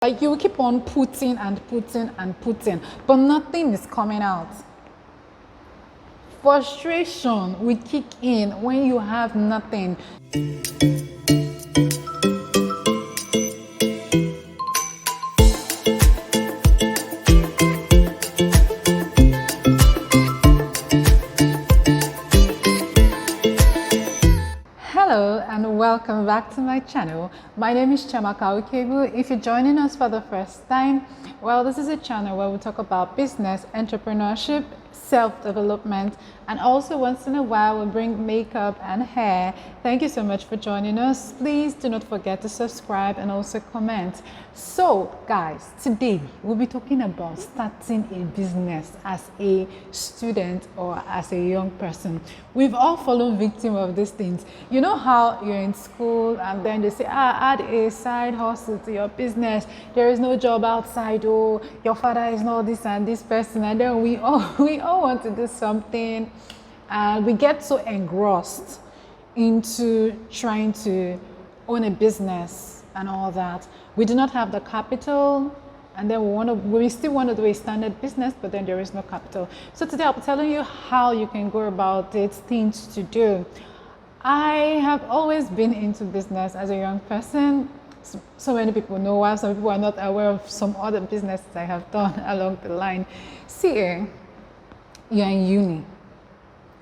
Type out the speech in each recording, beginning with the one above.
Like you keep on putting and putting and putting, but nothing is coming out. Frustration will kick in when you have nothing. Hello and welcome back to my channel. My name is Chiamaka Ukebu. If you're joining us for the first time, well, this is a channel where we talk about business, entrepreneurship, self-development, and also once in a while we bring makeup and hair. Thank you so much for joining us. Please do not forget to subscribe and also comment. So guys, today we'll be talking about starting a business as a student or as a young person. We've all fallen victim of these things. You know how you're in school and then they say, add a side hustle to your business. There is no job outside. Oh, your father is not this and this person. And then we all want to do something, and we get so engrossed into trying to own a business and all that. We do not have the capital, and then we still want to do a standard business, but then there is no capital. So today I'll be telling you how you can go about it, things to do. I have always been into business as a young person. So many people know why. Some people are not aware of some other businesses I have done along the line. See, you're in uni.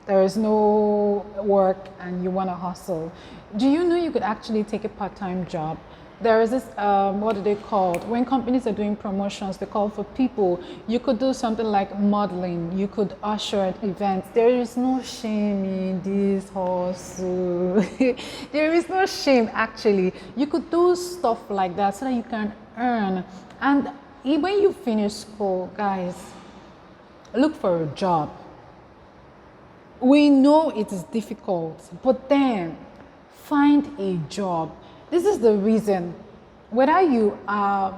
There is no work and you want to hustle. Do you know you could actually take a part-time job? There is this, what do they call it? When companies are doing promotions, they call for people. You could do something like modeling. You could usher at events. There is no shame in this hustle. There is no shame, actually. You could do stuff like that so that you can earn. And when you finish school, guys, look for a job. We know it is difficult, but then find a job. This is the reason, whether you are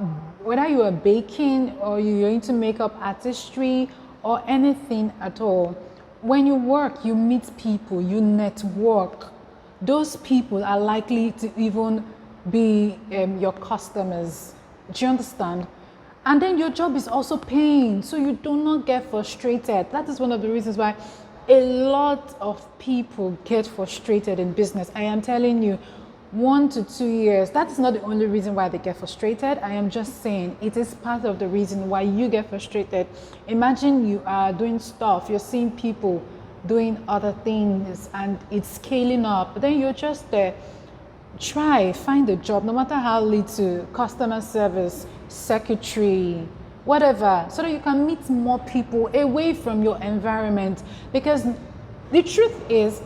baking or you're into makeup artistry or anything at all, when you work, you meet people, you network. Those people are likely to even be your customers. Do you understand? And then your job is also paying, so you do not get frustrated. That is one of the reasons why a lot of people get frustrated in business. I am telling you, 1 to 2 years, that is not the only reason why they get frustrated. I am just saying it is part of the reason why you get frustrated. Imagine you are doing stuff, you're seeing people doing other things and it's scaling up, but then you're just there. Find a job, no matter how little, customer service, secretary, whatever, so that you can meet more people away from your environment. Because the truth is,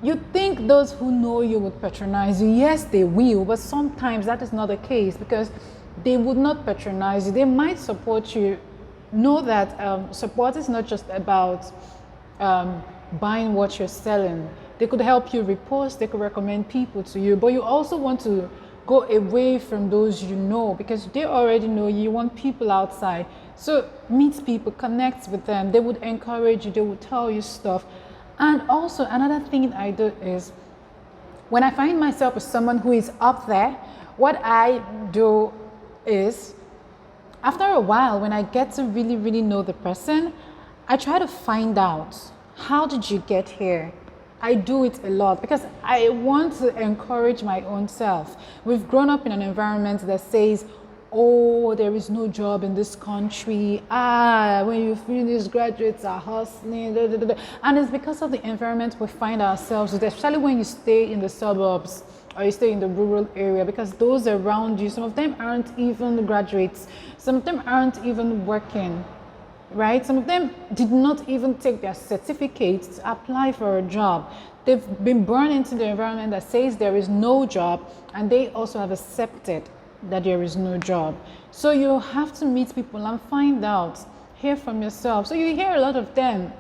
you think those who know you would patronize you. Yes, they will, but sometimes that is not the case, because they would not patronize you. They might support you. Know that support is not just about buying what you're selling. They could help you repost, they could recommend people to you, but you also want to go away from those you know, because they already know you. You want people outside. So meet people, connect with them. They would encourage you, they would tell you stuff. And also another thing I do is, when I find myself as someone who is up there, what I do is, after a while, when I get to really know the person, I try to find out, how did you get here? I do it a lot because I want to encourage my own self. We've grown up in an environment that says, oh, there is no job in this country. When you finish, graduates are hustling. And it's because of the environment we find ourselves with, especially when you stay in the suburbs or you stay in the rural area, because those around you, some of them aren't even graduates. Some of them aren't even working, right? Some of them did not even take their certificates to apply for a job. They've been born into the environment that says there is no job, and they also have accepted that there is no job. So you have to meet people and find out, hear from yourself. So you hear a lot of them,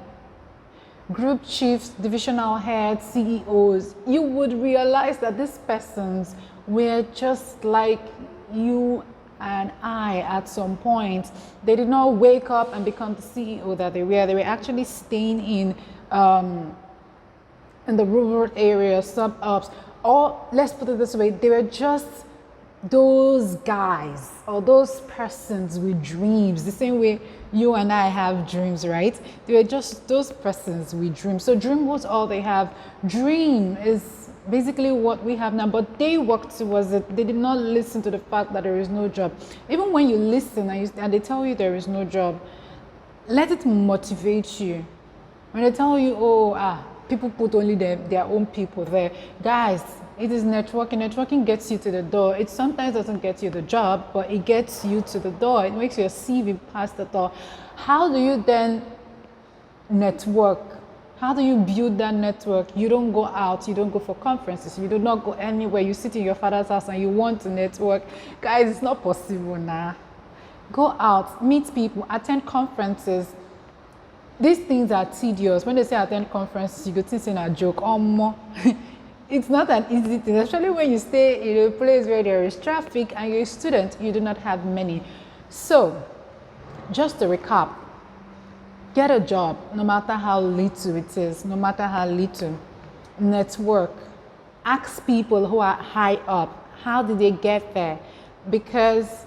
group chiefs, divisional heads, CEOs. You would realize that these persons were just like you and I at some point. They did not wake up and become the CEO that they were. They were actually staying in the rural areas, suburbs, or let's put it this way, they were just those guys or those persons with dreams, the same way you and I have dreams, right? They were just those persons with dreams. So dream was all they have. Dream is basically what we have now, but they worked towards it. They did not listen to the fact that there is no job. Even when you listen and they tell you there is no job, let it motivate you. When they tell you, people put only their own people there, guys, it is networking. Networking gets you to the door. It sometimes doesn't get you the job, but it gets you to the door. It makes your CV pass the door. How do you then network? How do you build that network? You don't go out, you don't go for conferences, you do not go anywhere. You sit in your father's house and you want to network. Guys, it's not possible now. Go out, meet people, attend conferences. These things are tedious. When they say attend conferences, you go think it's a joke or more. It's not an easy thing, especially when you stay in a place where there is traffic and you're a student, you do not have many. So, just to recap, get a job, no matter how little it is, no matter how little. Network. Ask people who are high up, how did they get there? Because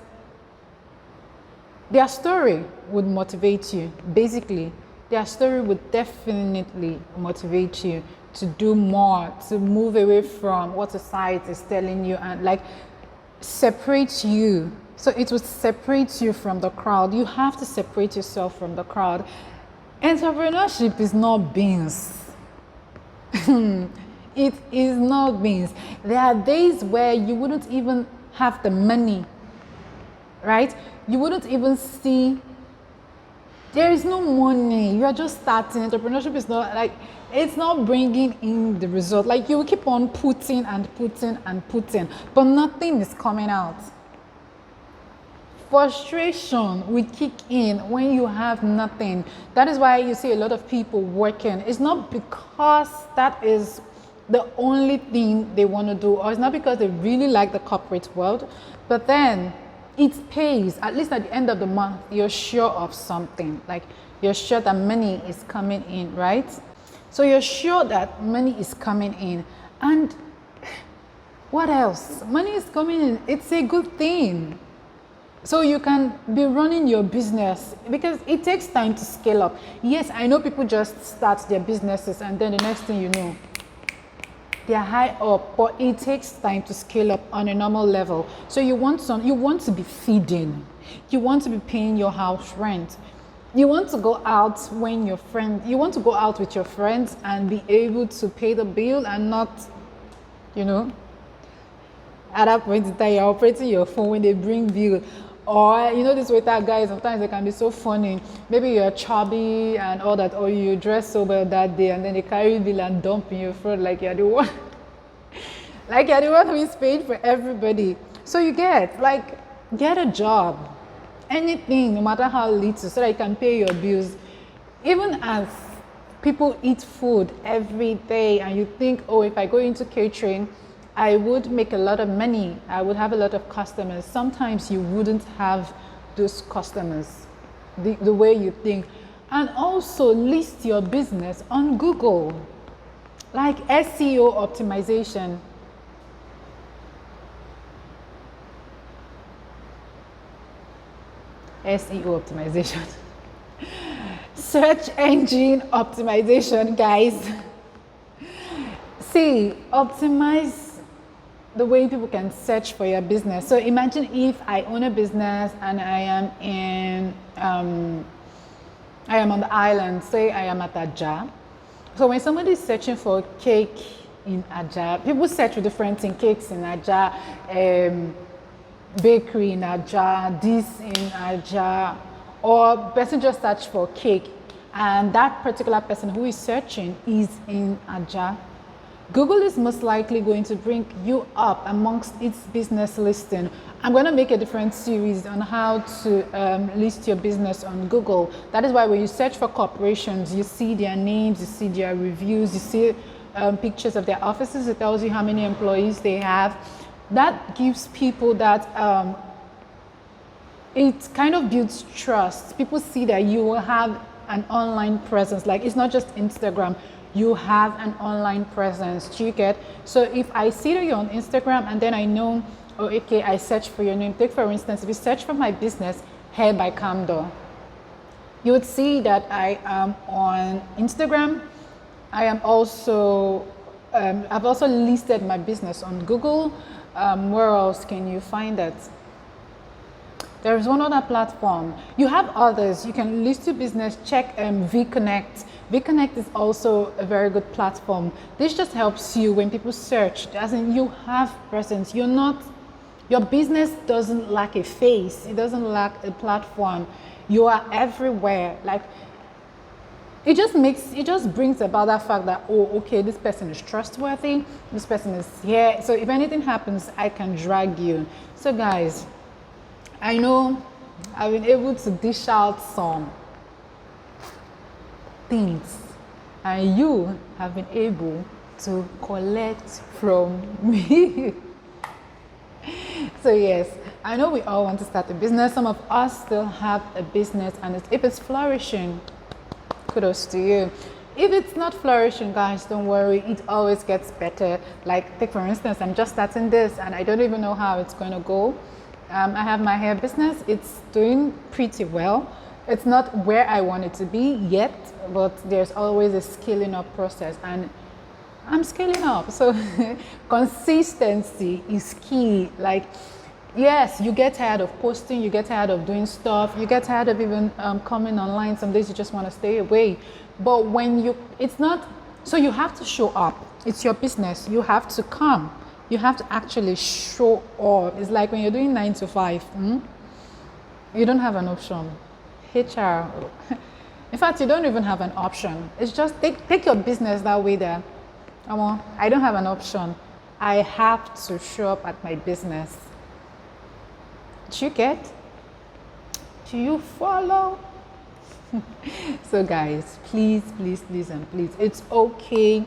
their story would motivate you. Basically, their story would definitely motivate you to do more, to move away from what society is telling you and like separate you. So it would separate you from the crowd. You have to separate yourself from the crowd. Entrepreneurship is not beans. It is not beans. There are days where you wouldn't even have the money, right? You wouldn't even see. There is no money. You are just starting. Entrepreneurship is not like, it's not bringing in the result. Like you will keep on putting and putting and putting, but nothing is coming out. Frustration will kick in when you have nothing. That is why you see a lot of people working. It's not because that is the only thing they want to do, or it's not because they really like the corporate world, but then it pays. At least at the end of the month, you're sure of something. Like you're sure that money is coming in, right? So you're sure that money is coming in. And what else? Money is coming in. It's a good thing. So you can be running your business because it takes time to scale up. Yes, I know people just start their businesses and then the next thing you know, they're high up, but it takes time to scale up on a normal level. So you want to be feeding, you want to be paying your house rent, you want to go out you want to go out with your friends and be able to pay the bill and not, at that point in time you're operating your phone when they bring bill. Or this waiter guys, sometimes they can be so funny. Maybe you're chubby and all that, or you dress so well that day and then they carry bill and dump in your front like you're the one like you're the one who is paid for everybody. So you get a job, anything, no matter how little, so that you can pay your bills. Even as people eat food every day and you think, oh, if I go into catering, I would make a lot of money, I would have a lot of customers. Sometimes you wouldn't have those customers the way you think. And also list your business on Google, like SEO optimization. SEO optimization. Search engine optimization, guys. See, optimize the way people can search for your business. So imagine if I own a business and I am on the island, say I am at Ajah. So when somebody is searching for cake in Ajah, people search for different things, cakes in Ajah, bakery in Ajah, this in Ajah, or person just search for cake and that particular person who is searching is in Ajah. Google is most likely going to bring you up amongst its business listing. I'm going to make a different series on how to list your business on Google. That is why when you search for corporations, you see their names, you see their reviews, you see pictures of their offices. It tells you how many employees they have. That gives people that, it kind of builds trust. People see that you will have an online presence. Like it's not just Instagram. you have an online presence. Do you get? So if I see that you're on Instagram and then I know, oh, okay, I search for your name. Take for instance, if you search for my business, Hair by Camdo, you would see that I am on Instagram. I am also, I've also listed my business on Google. Where else can you find that? There is one other platform. You have others. You can list your business, check VConnect. VConnect is also a very good platform. This just helps you when people search, as in you have presence. You're not, your business doesn't lack a face. It doesn't lack a platform. You are everywhere. Like, it just brings about that fact that, oh, okay, this person is trustworthy. This person is here. So if anything happens, I can drag you. So guys, I know I've been able to dish out some things, and you have been able to collect from me. So yes, I know we all want to start a business. Some of us still have a business, and if it's flourishing, kudos to you. If it's not flourishing, guys, don't worry, it always gets better. Like, take for instance, I'm just starting this and I don't even know how it's going to go. I have my hair business. It's doing pretty well. It's not where I want it to be yet, but there's always a scaling up process, and I'm scaling up. So consistency is key. Like, yes, you get tired of posting, you get tired of doing stuff, you get tired of even coming online. Some days you just want to stay away. But when you, it's not, so you have to show up. It's your business. You have to come. You have to actually show up. It's like when you're doing 9 to 5, you don't have an option. HR, in fact, you don't even have an option. It's just take your business that way there. I don't have an option. I have to show up at my business. Do you get? Do you follow? So guys, please, please, please, and please, it's okay.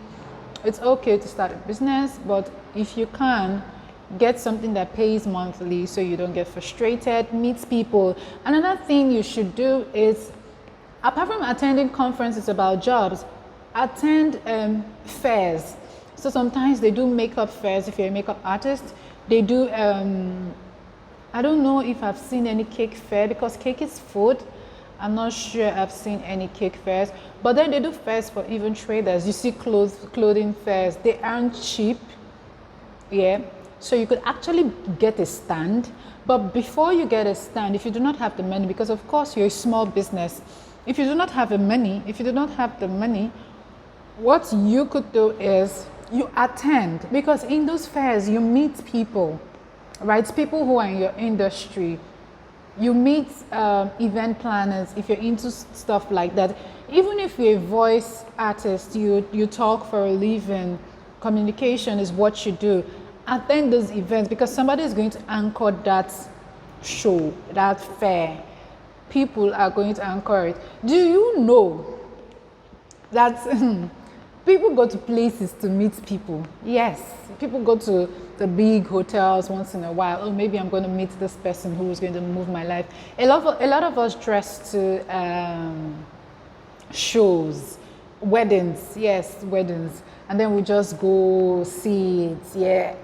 It's okay to start a business, but if you can, get something that pays monthly so you don't get frustrated. Meet people. Another thing you should do is, apart from attending conferences about jobs, attend fairs. So sometimes they do makeup fairs. If you're a makeup artist, they do, I don't know if I've seen any cake fair, because cake is food. I'm not sure I've seen any cake fairs, but then they do fairs for even traders. You see clothing fairs. They aren't cheap. Yeah. So you could actually get a stand, but before you get a stand, if you do not have the money, because of course you're a small business, if you do not have the money, what you could do is you attend, because in those fairs you meet people, right? People who are in your industry. You meet event planners if you're into stuff like that. Even if you're a voice artist, you talk for a living, communication is what you do. Attend those events, because somebody is going to anchor that show, that fair. People are going to anchor it. Do you know that people go to places to meet people? Yes, people go to the big hotels once in a while. Oh, maybe I'm going to meet this person who is going to move my life. A lot of us dress to shows, weddings. Yes, weddings, and then we just go see it. Yeah.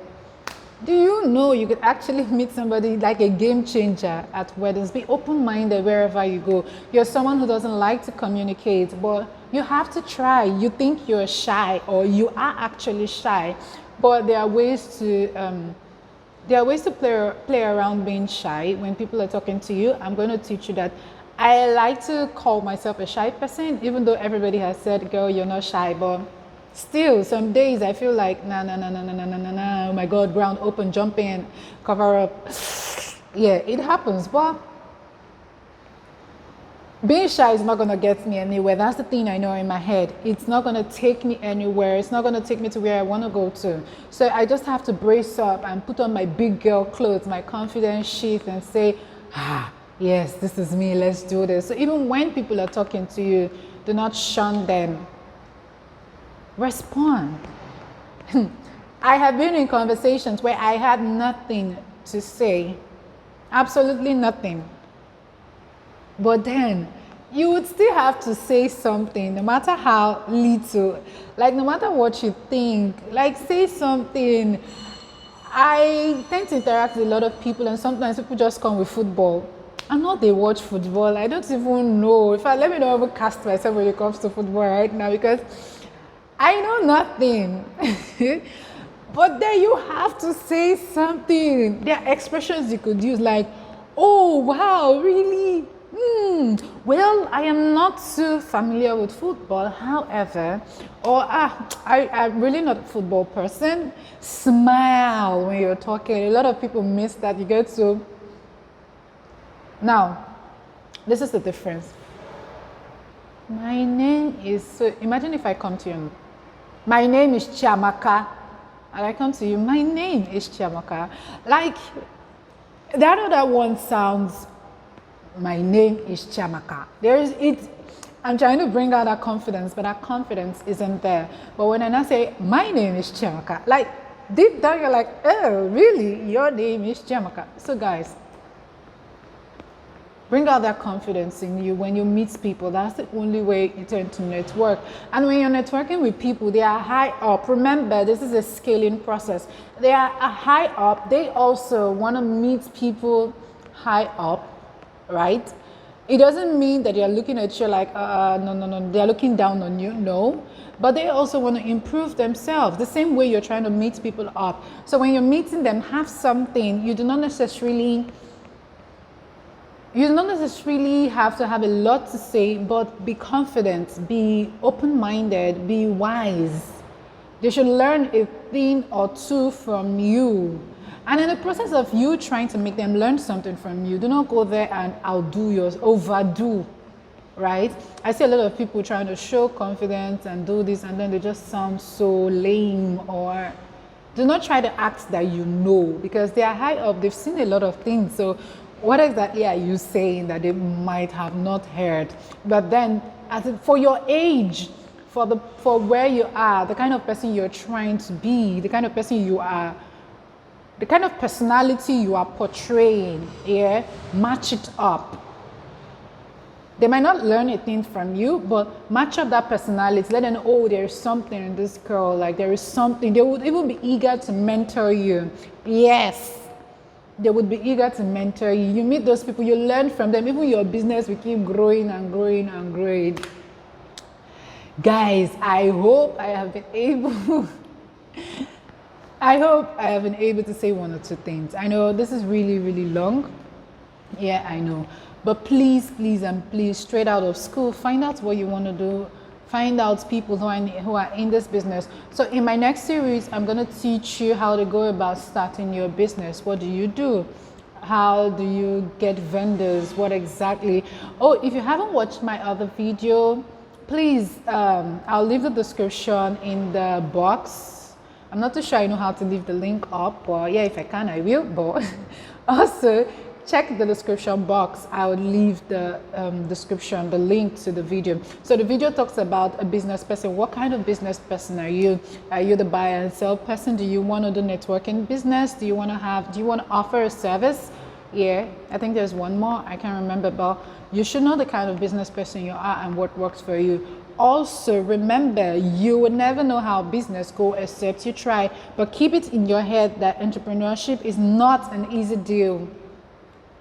Do you know you could actually meet somebody like a game changer at weddings? Be open-minded wherever you go. You're someone who doesn't like to communicate, but you have to try. You think you're shy, or you are actually shy, but there are ways to play around being shy. When people are talking to you, I'm going to teach you that. I like to call myself a shy person, even though everybody has said, girl, you're not shy, but still, some days I feel like, nah, oh my God, ground open, jump in, cover up. Yeah, it happens, but being shy is not going to get me anywhere. That's the thing I know in my head. It's not going to take me anywhere. It's not going to take me to where I want to go to. So I just have to brace up and put on my big girl clothes, my confidence sheath, and say, yes, this is me, let's do this. So even when people are talking to you, do not shun them. Respond. I have been in conversations where I had nothing to say, absolutely nothing. But then you would still have to say something, no matter how little. Like, no matter what you think, like, say something. I tend to interact with a lot of people, and sometimes people just come with football. I know they watch football. I don't even know. In fact, let me not even cast myself when it comes to football right now, because I know nothing. But then you have to say something. There are expressions you could use, like, oh, wow, really? Well, I am not too familiar with football, however, or I'm really not a football person. Smile when you're talking. A lot of people miss that. You get to. Now, this is the difference. My name is, so imagine if I come to you, my name is Chiamaka, and I come to you, my name is Chiamaka. Like, that other one sounds, my name is Chiamaka. I'm trying to bring out that confidence, but that confidence isn't there. But when I say, my name is Chiamaka, like, deep down you're like, oh, really? Your name is Chiamaka. So guys, bring out that confidence in you when you meet people. That's the only way you tend to network. And when you're networking with people, they are high up. Remember, this is a scaling process. They are high up. They also want to meet people high up, right? It doesn't mean that they're looking at you like, no, they're looking down on you, no. But they also want to improve themselves, the same way you're trying to meet people up. So when you're meeting them, have something. You do not necessarily have to have a lot to say, but be confident, be open-minded, be wise. They should learn a thing or two from you. And in the process of you trying to make them learn something from you, do not go there and overdo, right? I see a lot of people trying to show confidence and do this, and then they just sound so lame. Or do not try to act that you know, because they are high up, they've seen a lot of things. So what exactly are you saying that they might have not heard? But then, for your age, for where you are, the kind of person you're trying to be, the kind of person you are, the kind of personality you are portraying, yeah, match it up. They might not learn a thing from you, but match up that personality. Let them know, oh, there is something in this girl, like there is something. They would even be eager to mentor you. Yes. They would be eager to mentor you. You meet those people, you learn from them. Even your business will keep growing and growing and growing. Guys, I hope I have been able to say one or two things. I know this is really, really long. Yeah, I know. But please, and please, straight out of school, find out what you want to do. Find out people who are in this business. So in my next series, I'm going to teach you how to go about starting your business. What do you do? How do you get vendors? What exactly? Oh, if you haven't watched my other video, please, I'll leave the description in the box. I'm not too sure I know how to leave the link up, but yeah, if I can, I will. But also, check the description box. I will leave the description, the link to the video. So the video talks about a business person. What kind of business person are you? Are you the buy and sell person? Do you want to do networking business? Do you want to offer a service? Yeah, I think there's one more. I can't remember, but you should know the kind of business person you are and what works for you. Also, remember, you will never know how business goes except you try. But keep it in your head that entrepreneurship is not an easy deal.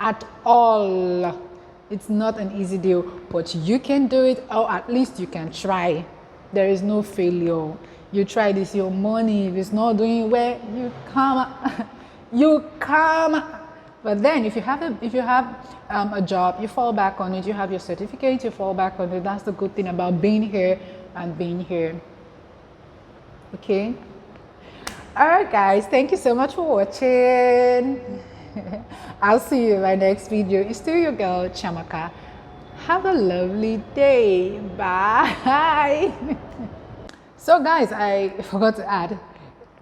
At all. It's not an easy deal, but you can do it, or at least you can try. There is no failure. You try this, your money, if it's not doing well, you come. But then if you have a job, you fall back on it. You have your certificate, you fall back on it. That's the good thing about being here and being here. Okay. All right, guys, thank you so much for watching. I'll see you in my next video. It's still your girl, Chiamaka. Have a lovely day. Bye. So guys, I forgot to add,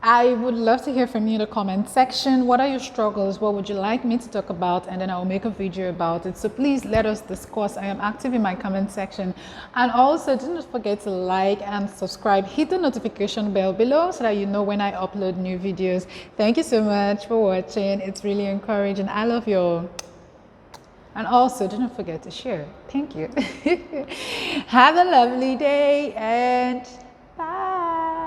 I would love to hear from you in the comment section. What are your struggles? What would you like me to talk about? And then I'll make a video about it. So please let us discuss. I am active in my comment section. And also, do not forget to like and subscribe. Hit the notification bell below so that you know when I upload new videos. Thank you so much for watching. It's really encouraging. I love you all. And also, do not forget to share. Thank you. Have a lovely day and